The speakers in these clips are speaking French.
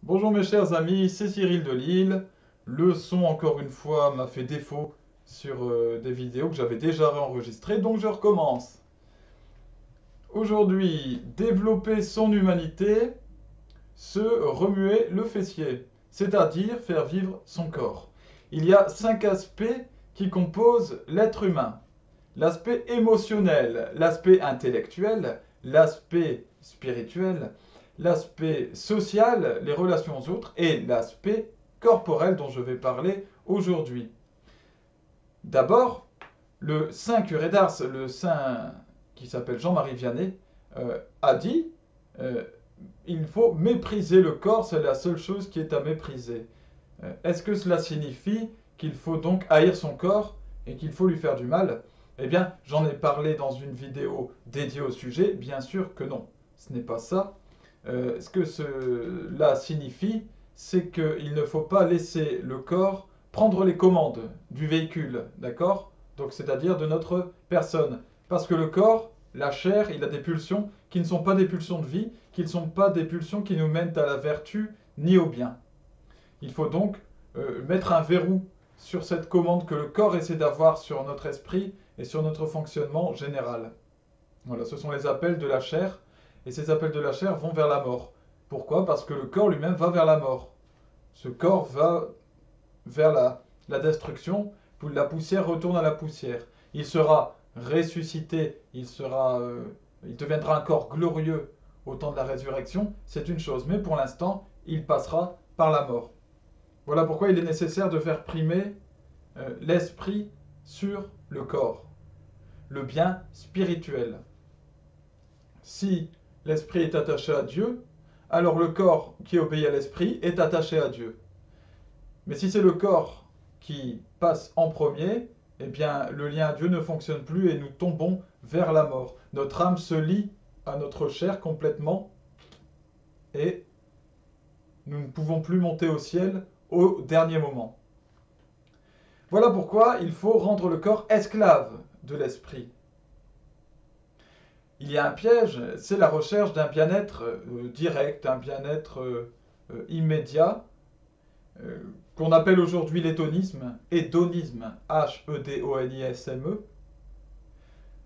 Bonjour mes chers amis, c'est Cyril de Lille. Le son, encore une fois, m'a fait défaut sur des vidéos que j'avais déjà enregistrées, donc je recommence. Aujourd'hui, développer son humanité, se remuer le fessier, c'est-à-dire faire vivre son corps. Il y a 5 aspects qui composent l'être humain. L'aspect émotionnel, l'aspect intellectuel, l'aspect spirituel, l'aspect social, les relations aux autres, et l'aspect corporel dont je vais parler aujourd'hui. D'abord, le saint curé d'Ars, le saint qui s'appelle Jean-Marie Vianney, a dit euh, il faut mépriser le corps, c'est la seule chose qui est à mépriser. Est-ce que cela signifie qu'il faut donc haïr son corps et qu'il faut lui faire du mal? Eh bien, j'en ai parlé dans une vidéo dédiée au sujet, bien sûr que non, ce n'est pas ça. Ce que cela signifie, c'est qu'il ne faut pas laisser le corps prendre les commandes du véhicule, d'accord? Donc, c'est-à-dire de notre personne. Parce que le corps, la chair, il a des pulsions qui ne sont pas des pulsions de vie, qui ne sont pas des pulsions qui nous mènent à la vertu ni au bien. Il faut donc mettre un verrou sur cette commande que le corps essaie d'avoir sur notre esprit et sur notre fonctionnement général. Voilà, ce sont les appels de la chair, et ces appels de la chair vont vers la mort. Pourquoi? Parce que le corps lui-même va vers la mort. Ce corps va vers la destruction, la poussière retourne à la poussière. Il sera ressuscité, il deviendra un corps glorieux au temps de la résurrection, c'est une chose, mais pour l'instant, il passera par la mort. Voilà pourquoi il est nécessaire de faire primer l'esprit sur le corps, le bien spirituel. Si l'esprit est attaché à Dieu, alors le corps qui obéit à l'esprit est attaché à Dieu. Mais si c'est le corps qui passe en premier, eh bien le lien à Dieu ne fonctionne plus et nous tombons vers la mort. Notre âme se lie à notre chair complètement et nous ne pouvons plus monter au ciel au dernier moment. Voilà pourquoi il faut rendre le corps esclave de l'esprit. Il y a un piège, c'est la recherche d'un bien-être direct, un bien-être immédiat, euh, qu'on appelle aujourd'hui l'hédonisme, H-E-D-O-N-I-S-M-E.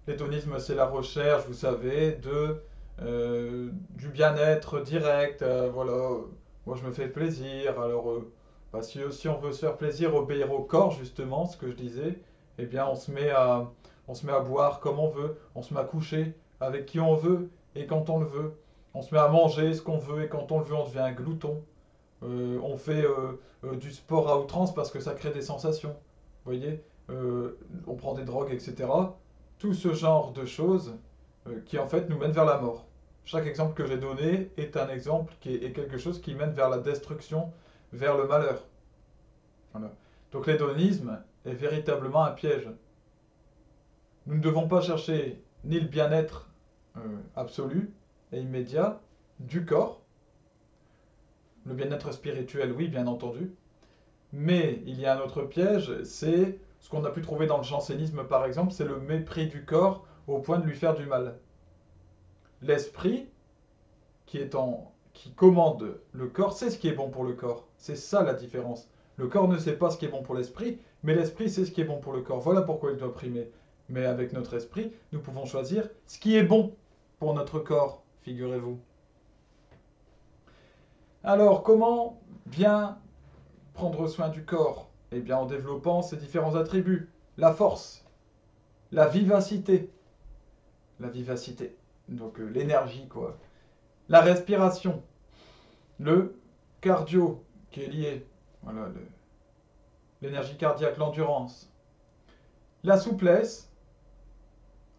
L'hédonisme, c'est la recherche, vous savez, du bien-être direct. Voilà, moi je me fais plaisir. Alors, bah, si on veut se faire plaisir, obéir au corps, justement, ce que je disais, eh bien, on se met à boire comme on veut, on se met à coucher avec qui on veut et quand on le veut. On se met à manger ce qu'on veut et quand on le veut, on devient un glouton. On fait du sport à outrance parce que ça crée des sensations. Vous voyez, on prend des drogues, etc. Tout ce genre de choses qui en fait nous mènent vers la mort. Chaque exemple que j'ai donné est un exemple est quelque chose qui mène vers la destruction, vers le malheur. Voilà. Donc l'hédonisme est véritablement un piège. Nous ne devons pas chercher ni le bien-être absolu et immédiat du corps, le bien-être spirituel, oui, bien entendu, mais il y a un autre piège, c'est ce qu'on a pu trouver dans le jansénisme par exemple, c'est le mépris du corps au point de lui faire du mal. L'esprit qui commande le corps sait ce qui est bon pour le corps. C'est ça la différence. Le corps ne sait pas ce qui est bon pour l'esprit, mais l'esprit sait ce qui est bon pour le corps. Voilà pourquoi il doit primer. Mais avec notre esprit, nous pouvons choisir ce qui est bon pour notre corps, figurez-vous. Alors, comment bien prendre soin du corps? Eh bien, en développant ses différents attributs. La force, la vivacité, la vivacité, donc l'énergie, quoi. La respiration, le cardio, qui est lié, voilà, l'énergie cardiaque, l'endurance. La souplesse,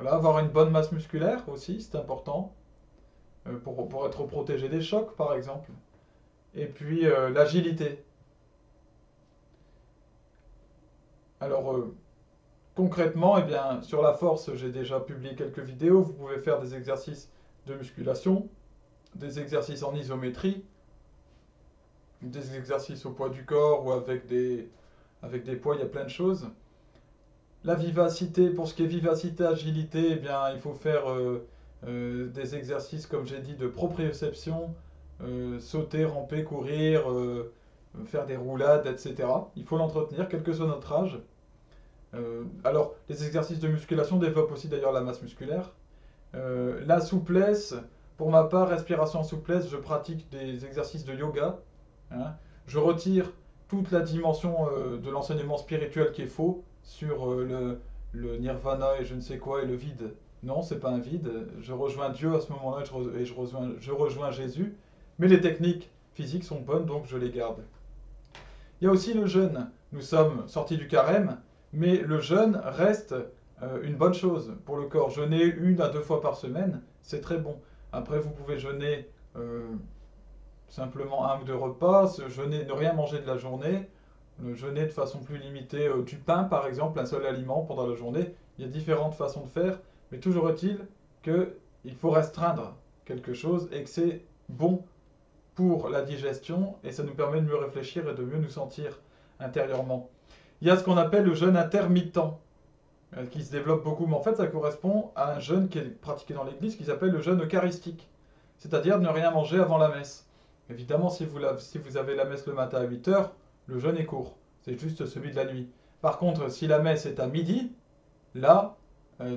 voilà, avoir une bonne masse musculaire aussi, c'est important, pour être protégé des chocs, par exemple. Et puis l'agilité. Alors, concrètement, eh bien, sur la force, j'ai déjà publié quelques vidéos. Vous pouvez faire des exercices de musculation, des exercices en isométrie, des exercices au poids du corps ou avec des poids, il y a plein de choses. La vivacité, pour ce qui est vivacité, agilité, eh bien, il faut faire des exercices, comme j'ai dit, de proprioception, sauter, ramper, courir, faire des roulades, etc. Il faut l'entretenir, quel que soit notre âge. Alors, les exercices de musculation développent aussi d'ailleurs la masse musculaire. La souplesse, pour ma part, respiration en souplesse, je pratique des exercices de yoga. Hein. Je retire toute la dimension de l'enseignement spirituel qui est faux sur le nirvana et je ne sais quoi et le vide. Non, c'est pas un vide. Je rejoins Dieu à ce moment-là et je rejoins Jésus. Mais les techniques physiques sont bonnes, donc je les garde. Il y a aussi le jeûne. Nous sommes sortis du carême, mais le jeûne reste une bonne chose pour le corps. Jeûner 1 à 2 fois par semaine, c'est très bon. Après, vous pouvez jeûner simplement 1 ou 2 repas, jeûner, ne rien manger de la journée, jeûner de façon plus limitée du pain par exemple, un seul aliment pendant la journée. Il y a différentes façons de faire, mais toujours est-il qu'il faut restreindre quelque chose et que c'est bon pour la digestion et ça nous permet de mieux réfléchir et de mieux nous sentir intérieurement. Il y a ce qu'on appelle le jeûne intermittent qui se développe beaucoup, mais en fait ça correspond à un jeûne qui est pratiqué dans l'église qui s'appelle le jeûne eucharistique, c'est-à-dire ne rien manger avant la messe. Évidemment, si vous avez la messe le matin à 8 heures, le jeûne est court, c'est juste celui de la nuit. Par contre, si la messe est à midi, là,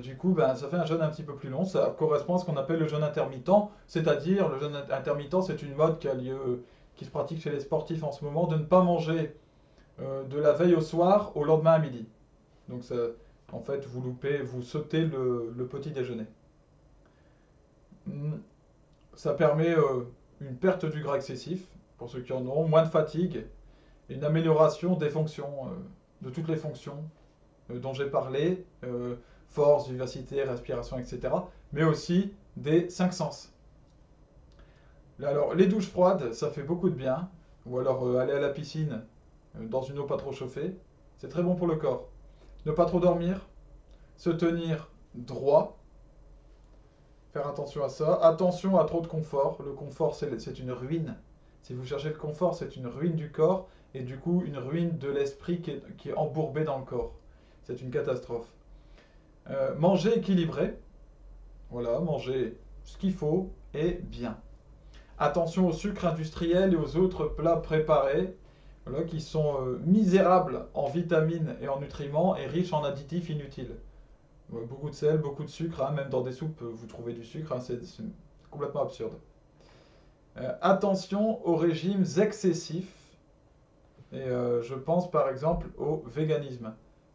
du coup, ben, ça fait un jeûne un petit peu plus long. Ça correspond à ce qu'on appelle le jeûne intermittent, c'est-à-dire le jeûne intermittent, c'est une mode qui se pratique chez les sportifs en ce moment, de ne pas manger de la veille au soir au lendemain à midi. Donc, ça, en fait, vous sautez le petit déjeuner. Ça permet une perte du gras excessif, pour ceux qui en ont, moins de fatigue, et une amélioration des fonctions, de toutes les fonctions dont j'ai parlé, force, vivacité, respiration, etc. Mais aussi des 5 sens. Alors, les douches froides, ça fait beaucoup de bien. Ou alors aller à la piscine dans une eau pas trop chauffée. C'est très bon pour le corps. Ne pas trop dormir. Se tenir droit. Faire attention à ça. Attention à trop de confort. Le confort, c'est une ruine. Si vous cherchez le confort, c'est une ruine du corps. Et du coup, une ruine de l'esprit qui est embourbé dans le corps. C'est une catastrophe. Manger équilibré. Voilà, manger ce qu'il faut et bien. Attention au sucre industriel et aux autres plats préparés, voilà, qui sont misérables en vitamines et en nutriments et riches en additifs inutiles. Beaucoup de sel, beaucoup de sucre, hein, même dans des soupes vous trouvez du sucre, hein, c'est complètement absurde. Attention aux régimes excessifs, et je pense par exemple au véganisme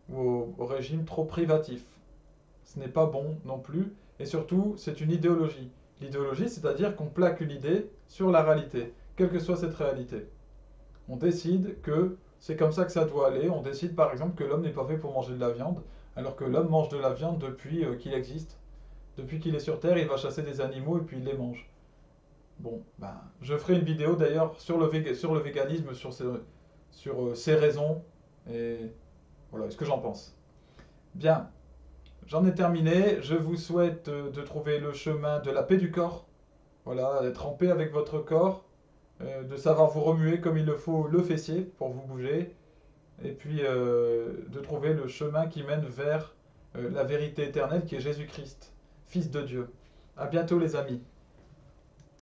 ou au régime trop privatif. Ce n'est pas bon non plus, et surtout c'est une idéologie. L'idéologie, c'est-à-dire qu'on plaque une idée sur la réalité, quelle que soit cette réalité. On décide que c'est comme ça que ça doit aller. On décide par exemple que l'homme n'est pas fait pour manger de la viande, alors que l'homme mange de la viande depuis qu'il existe. Depuis qu'il est sur Terre, il va chasser des animaux et puis il les mange. Bon, ben, je ferai une vidéo d'ailleurs sur le véganisme, sur ses raisons et voilà ce que j'en pense. Bien, j'en ai terminé. Je vous souhaite de trouver le chemin de la paix du corps. Voilà, d'être en paix avec votre corps, de savoir vous remuer comme il le faut le fessier pour vous bouger, et puis de trouver le chemin qui mène vers la vérité éternelle qui est Jésus-Christ, Fils de Dieu. À bientôt les amis.